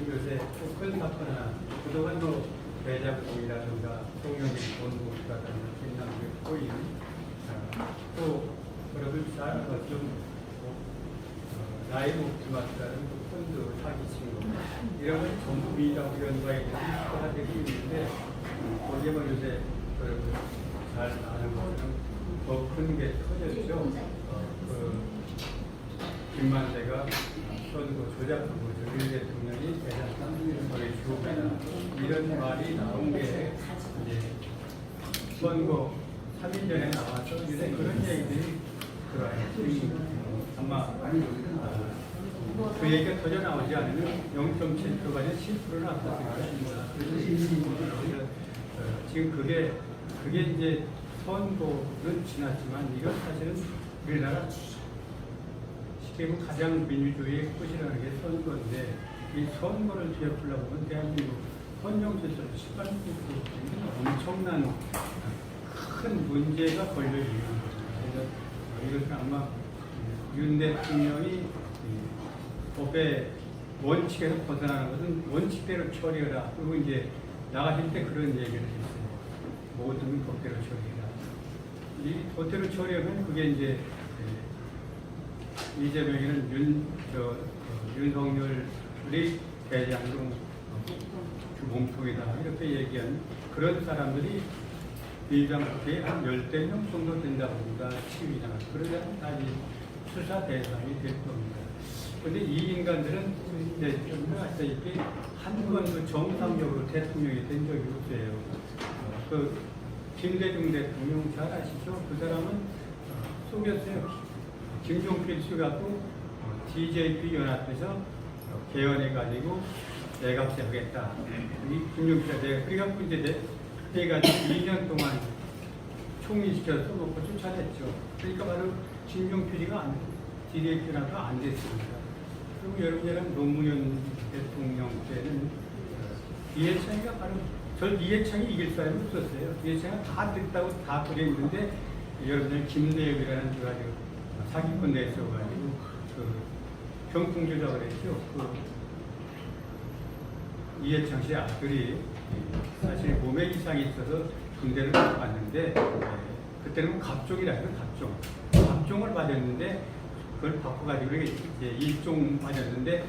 요새 큰 사건이나 그동안 대장동이라든가 동영이 원국이라든가 김남국의 코인 또 그룹을 좀 라이브 옵티마스라는 펀드 사기친 거 이런 건 전부 미라고 연구에 있는 사람들이 있는데 거기에 요새 여러분 잘 아는 것처럼 더 큰 게 터졌죠. 김만세가 선거 조작한 거죠. 윤 대통령이 대장 쌍둥이를 주었다. 이런 말이 나온 게 이제 선거 3일 전에 나와서 이제 그런 얘기들이 들어와요. 아마 그 얘기가 터져 나오지 않으면 0.7%가 아니라 7%는 앞섰을 것입니다. 지금 그게 이제 선거는 지났지만 이건 사실은 우리나라 가장 민주주의의 꽃이라는 게 선거인데 이 선거를 뒤엎으려고 하면 대한민국 헌정제도를 18% 엄청난 큰 문제가 걸려 있는 거죠. 그래서 이것은 아마 윤 대통령이 법의 원칙에서 벗어나는 것은 원칙대로 처리해라. 그리고 이제 나가실 때 그런 얘기를 했어요. 모든 법대로 처리해라. 이 법대로 처리하면 그게 이제 이재명이는 윤석열이 대장동 몸통이다 이렇게 얘기한 그런 사람들이 비장국회에 한 10명 정도 된다고 합니다. 시위나 그러면 다시 수사 대상이 될 겁니다. 그런데 이 인간들은 아시다시피 한 번도 정상적으로 대통령이 된 적이 없어요. 그 김대중 대통령 잘 아시죠? 그 사람은 속였어요. 김종필 씨가또 DJP 연합에서 개헌해가지고 내각제 하겠다. 이 김종필 씨가 그래갖고 이제 해가지고 2년 동안 총리시켜서 놓고 쫓아냈죠. 그러니까 바로 김종필이가 DJP 연합가 안 됐습니다. 그리고 여러분들은 노무현 대통령 때는 이해창이가 바로 이해창이 이길 사람이 없었어요. 이해창이 다 됐다고 다 그랬는데 여러분들 김대엽이라는 그 아주 사기꾼 내서가지고 병풍 조작을 했죠. 이해창 씨 아들이 사실 몸에 이상이 있어서 군대를 갔는데 그때는 갑종이라 해요. 갑종을 받았는데 그걸 바꿔가지고 이제 1종 맞았는데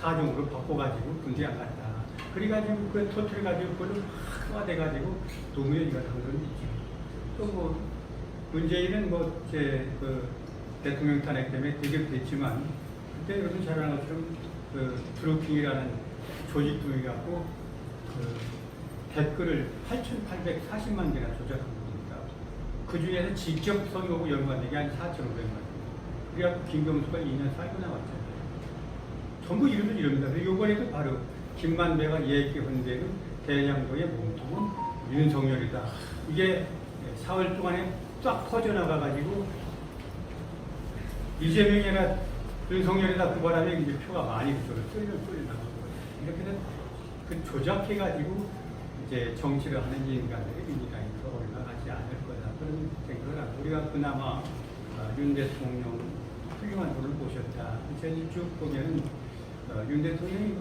4종으로 바꿔가지고 군대 안 갔다. 그래가지고 그 터트려가지고 그걸로 막 돼가지고 노무현이가 당선이 있죠. 또 문재인은 대통령 탄핵 때문에 되게 됐지만 그때 여러분 잘 아는 것처럼 드루킹이라는 조직통이 갖고 댓글을 8,840만 개나 조작한 겁니다. 그 중에서 직접 선거구 연관된 게 한 4,500만 개. 그래갖고 김경수가 2년 살고 나왔잖아요. 전부 이럽니다. 그래서 이번에도 바로 김만배가 얘기한 대장동의 몸통은 윤석열이다. 이게 4월 동안에 쫙 퍼져나가가지고 이재명이나 윤석열이나 그 바람에 이제 표가 많이 쏠려나가고 이렇게 해서 그 조작해가지고 이제 정치를 하는 인간들이 민주당이 더 올라가지 않을 거다. 그런 생각을 하고 우리가 그나마 윤 대통령 훌륭한 분을 모셨다. 제가 쭉 보면 윤 대통령이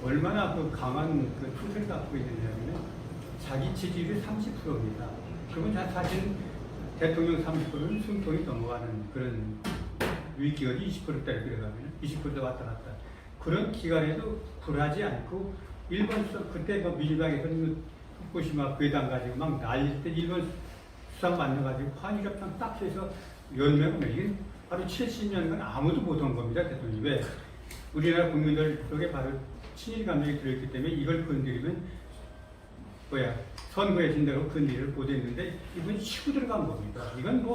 얼마나 강한 투를 갖고 있느냐면 자기 지지율이 30%입니다. 그러면 사실 대통령 30%는 숨통이 넘어가는 그런 위기가 20%대를 들어가면 20% 왔다 갔다. 그런 기간에도 굴하지 않고 일본 그때 민주당에서는 후쿠시마 괴담 가지고 막 난릴 때 일본 수상 만나가지고 한일협상 딱 해서 연맹을 이게 바로 70년간 아무도 못한 겁니다. 대통령이. 왜? 우리나라 국민들 속에 바로 친일 감정이 들어있기 때문에 이걸 건드리면 선거에 진다고 건드리를 못했는데 이분이 치고 들어간 겁니다. 이건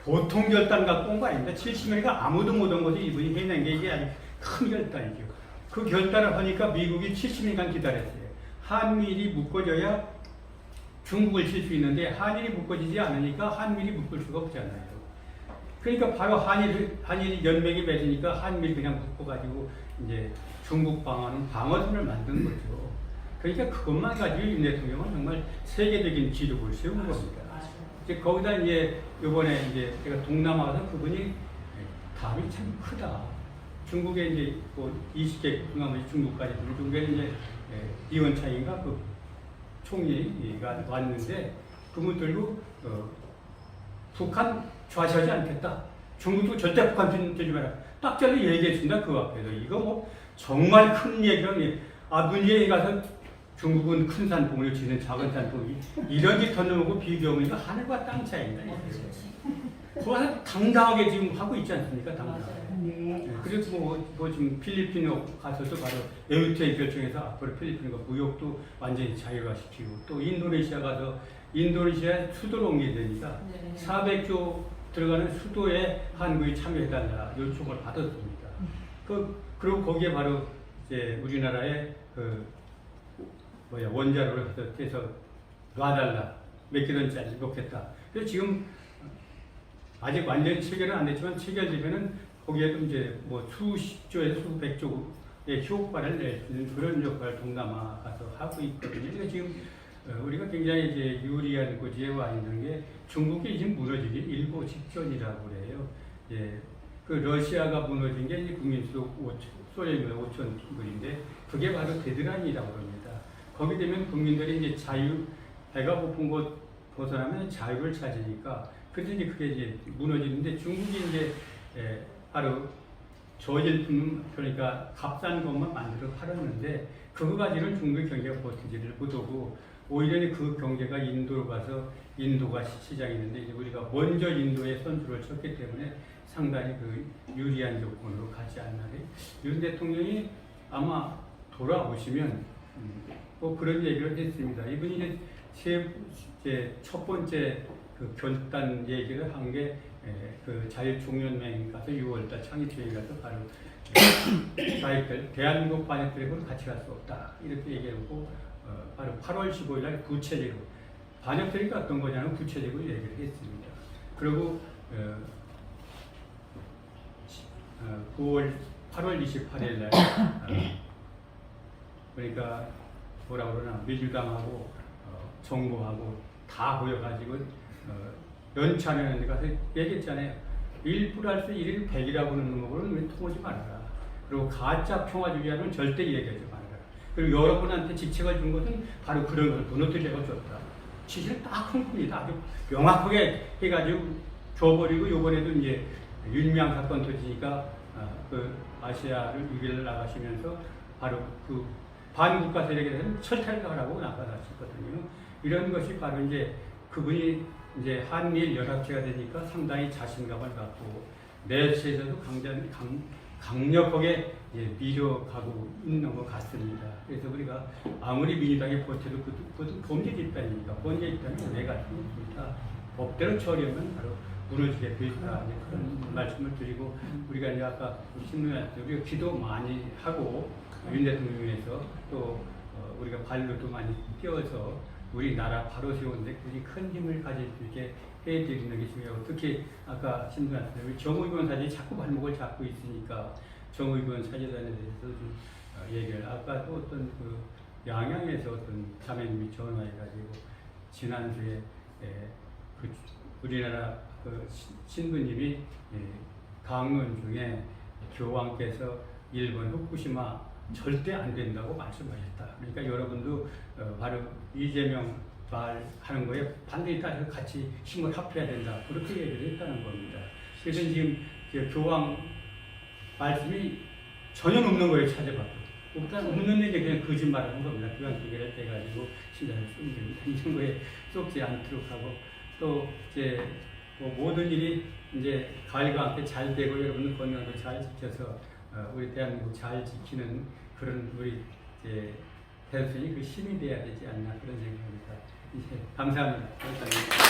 보통 결단 갖고 온 거 아닙니다. 70년이가 아무도 못한 것이 이분이 해낸 게 이게 아주 큰 결단이죠. 그 결단을 하니까 미국이 70년간 기다렸어요. 한미일이 묶어져야 중국을 칠 수 있는데 한일이 묶어지지 않으니까 한미일이 묶을 수가 없잖아요. 그러니까 바로 한일이 연맹이 맺으니까 한미일 그냥 묶어가지고 이제 중국 방어선을 만든 거죠. 그러니까 그것만 가지고 윤 대통령은 정말 세계적인 지도를 세운 겁니다. 이제 거기다 이제 이번에 이제 제가 동남아 가서 그분이 답이 참 크다. 중국에 이제 뭐 20개 나머지 중국까지 중국에는 이제 리원창인가 그 총리가 왔는데 그분 들고 북한 좌시하지 않겠다. 중국도 절대 북한 들지 마라. 딱 잘라 얘기했습니다. 그 앞에서. 이거 뭐 정말 큰 얘기가 문재인이 가서 중국은 큰 산봉을 지는 작은 산봉이 이런 짓 던져놓고 비교하니까 하늘과 땅 차이입니다. 그거 당당하게 지금 하고 있지 않습니까? 당당하게. 네. 그래서 뭐 지금 필리핀 가서도 바로 에우트에 결정해서 앞으로 필리핀과 무역도 완전히 자유화시키고 또 인도네시아 가서 인도네시아 수도로 옮겨야 되니까 400조 들어가는 수도에 한국이 참여해달라 요청을 받았습니다. 그리고 거기에 바로 이제 우리나라의 원자로를 해서 놔달라 몇 개던짜리 놓겠다. 그래서 지금 아직 완전히 체결은 안 됐지만 체결되면은 거기에도 이제 뭐 수십조에서 수백조의 효과를 낼 수 있는 그런 역할을 동남아 가서 하고 있거든요. 그러니까 지금 우리가 굉장히 이제 유리한 고지에 와 있는 게 중국이 지금 무너지기 일보 직전이라고 그래요. 예, 그 러시아가 무너진 게 이제 국민수 소련이면 5,000불인데 그게 바로 데드라인이라고 합니다. 거기 되면 국민들이 이제 배가 고픈 곳 벗어나면 자유를 찾으니까 그래서 이제 그게 이제 무너지는데 중국이 이제 바로 저질품 그러니까 값싼 것만 만들어 팔았는데 그거 가지고는 중국의 경제가 버티지를 못하고 오히려 그 경제가 인도로 가서 인도가 시장이 있는데 이제 우리가 먼저 인도에 선수를 쳤기 때문에 상당히 그 유리한 조건으로 가지 않나. 윤 대통령이 아마 돌아오시면 뭐 그런 얘기를 했습니다. 이분이 이제 첫 번째 그 결단 얘기를 한 게 그 자유총연맹 가서 6월달 창의총회 가서 바로 대한민국 반역들에게는 같이 갈 수 없다 이렇게 얘기하고 바로 8월 15일 날 구체적으로 반역들이 어떤 거냐는 구체적으로 얘기를 했습니다. 그리고 8월 28일 날 그러니까 뭐라 그러나 민주당하고 정부하고 다 모여가지고 연찬회원에 가서 얘기했잖아요. 1+1 100이라고 하는 거는 왜 통하지 말아라. 그리고 가짜 평화주의자는 절대 얘기하지 말아라. 그리고 여러분한테 직책을 준 것은 바로 그런 걸 무너뜨려서 줬다. 지시를 딱 한 겁니다. 아주 명확하게 해가지고 줘버리고 요번에도 이제 윤미향 사건 터지니까 그 아시아를 유기를 나가시면서 바로 그 반국가 세력에 대해서 철퇴를 하라고 나가셨거든요. 이런 것이 바로 이제 그분이 이제 한미일 연합체가 되니까 상당히 자신감을 갖고 내수에서도 강력하게 밀어가고 있는 것 같습니다. 그래서 우리가 아무리 민주당이 버텨도 그것도 범죄 집단입니다. 범죄 집단이 왜 같은 겁니다. 법대로 처리하면 바로 무너지게 돼 있다. 그런 말씀을 드리고 우리가 이제 아까 신문에 우리가 기도 많이 하고 윤 대통령에서 또 우리가 발로도 많이 뛰어서 우리나라 바로 세우는데 굳이 큰 힘을 가질 수 있게 해드리는 게 중요하고 특히 아까 신문한테 우리 정의원 사진이 자꾸 발목을 잡고 있으니까 정의원 사진단에 대해서 좀 얘기를 아까 또 어떤 그 양양에서 어떤 자매님이 전화해가지고 지난주에 그 우리나라 그 신부님이 강론 중에 교황께서 일본 후쿠시마 절대 안 된다고 말씀하셨다. 그러니까 여러분도 바로 이재명 말하는 거에 반드시 따라서 같이 힘을 합해야 된다. 그렇게 얘기를 했다는 겁니다. 그래서 지금 교황 말씀이 전혀 없는 거예요. 찾아봐도. 일단 없는 얘기 그냥 거짓말하는 겁니다. 교황 기계를 떼가지고 신장을 숨깁니다. 이런 거에 쏙지 않도록 하고 또 이제 뭐 모든 일이 이제 가을과 함께 잘 되고 여러분들 건강도 잘 지켜서 우리 대한민국 잘 지키는 그런 우리 이제 대선이 그 힘이 돼야 되지 않나 그런 생각입니다. 감사합니다. 감사합니다.